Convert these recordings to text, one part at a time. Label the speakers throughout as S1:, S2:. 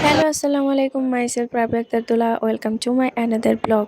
S1: Hello, আসসালামু আলাইকুম। Myself Rabia Aktarullah. Welcome to my another blog.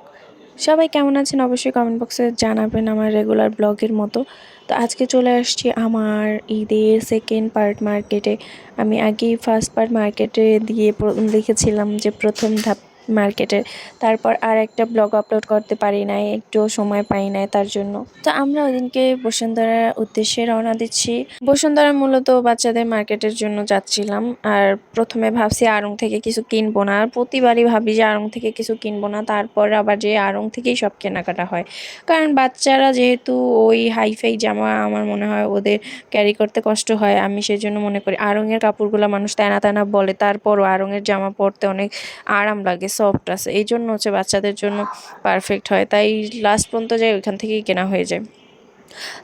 S1: সবাই কেমন আছেন অবশ্যই কমেন্ট বক্সে জানাবেন আমার রেগুলার ব্লগের মতো। তো আজকে চলে আসছি আমার ঈদের সেকেন্ড পার্ট মার্কেটে। আমি আগেই ফার্স্ট পার্ট মার্কেটে দিয়ে লিখেছিলাম যে প্রথম ধাপ মার্কেটের। তারপর আর একটা ব্লগ আপলোড করতে পারি নাই, একটুও সময় পাই নাই তার জন্য। তো আমরা ওইদিনকে বসুন্ধরার উদ্দেশ্যে রওনা দিচ্ছি। বসুন্ধরা মূলত বাচ্চাদের মার্কেটের জন্য যাচ্ছিলাম। আর প্রথমে ভাবছি আড়ং থেকে কিছু কিনবো না, আর প্রতিবারই ভাবি যে আড়ং থেকে কিছু কিনবো না, তারপর আবার যে আড়ং থেকেই সব কেনাকাটা হয়। কারণ বাচ্চারা যেহেতু ওই হাইফাই জামা আমার মনে হয় ওদের ক্যারি করতে কষ্ট হয়, আমি সেই জন্য মনে করি আড়ংয়ের কাপড়গুলো মানুষ তেনা তেনা বলে, তারপরও আড়ংয়ের জামা পরতে অনেক আরাম লাগে, সফট আছে, এই জন্য হচ্ছে বাচ্চাদের জন্য পারফেক্ট হয়। তাই লাস্ট পর্যন্ত যাই ওইখান থেকেই কেনা হয়ে যায়।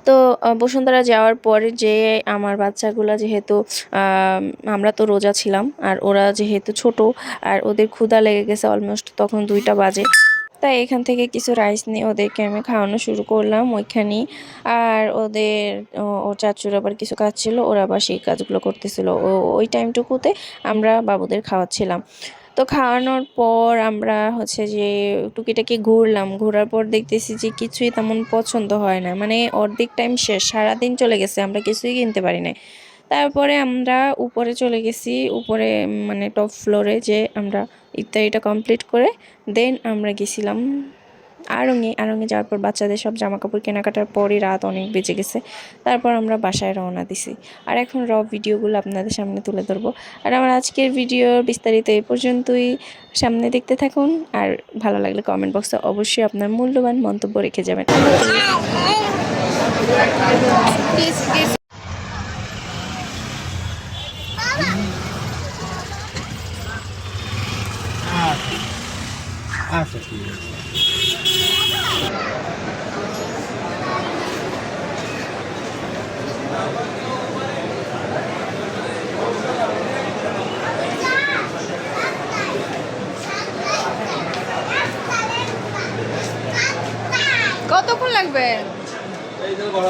S1: তো বসুন্ধরা যাওয়ার পরে যে আমার বাচ্চাগুলা যেহেতু আমরা তো রোজা ছিলাম, আর ওরা যেহেতু ছোট আর ওদের ক্ষুধা লেগে গেছে অলমোস্ট তখন 2টা বাজে। তাই এখান থেকে কিছু রাইস নিয়ে ওদেরকে আমি খাওয়ানো শুরু করলাম ওইখানেই। আর ওদের ওর চাচুর আবার কিছু কাজ ছিল, ওরা আবার সেই কাজগুলো করতেছিল। ওই টাইমটুকুতে আমরা বাবুদের খাওয়াচ্ছিলাম। তো খাওয়ানোর পর আমরা হচ্ছে যে টুকিটাকি ঘুরলাম। ঘোরার পর দেখতেছি যে কিছুই তেমন পছন্দ হয় না, মানে অর্ধেক টাইম শেষ, সারাদিন চলে গেছে, আমরা কিছুই কিনতে পারি না। তারপরে আমরা উপরে চলে গেছি, উপরে মানে টপ ফ্লোরে, যে আমরা ইফতারিটা কমপ্লিট করে দেন আমরা গেছিলাম আড়ংয়ে যাওয়ার পর বাচ্চাদের সব জামা কাপড় কেনাকাটার পরই রাত অনেক বেজে গেছে। তারপর আমরা বাসায় রওনা দিছি। আর এখন ভিডিওগুলো আপনাদের সামনে তুলে ধরবো। আর আমার আজকের ভিডিওর বিস্তারিত এই পর্যন্তই, সামনে দেখতে থাকুন। আর ভালো লাগলে কমেন্ট বক্সে অবশ্যই আপনার মূল্যবান মন্তব্য রেখে যাবেন।
S2: আচ্ছা, ঠিক আছে।
S3: কতক্ষণ লাগবে?
S2: এই যে বড়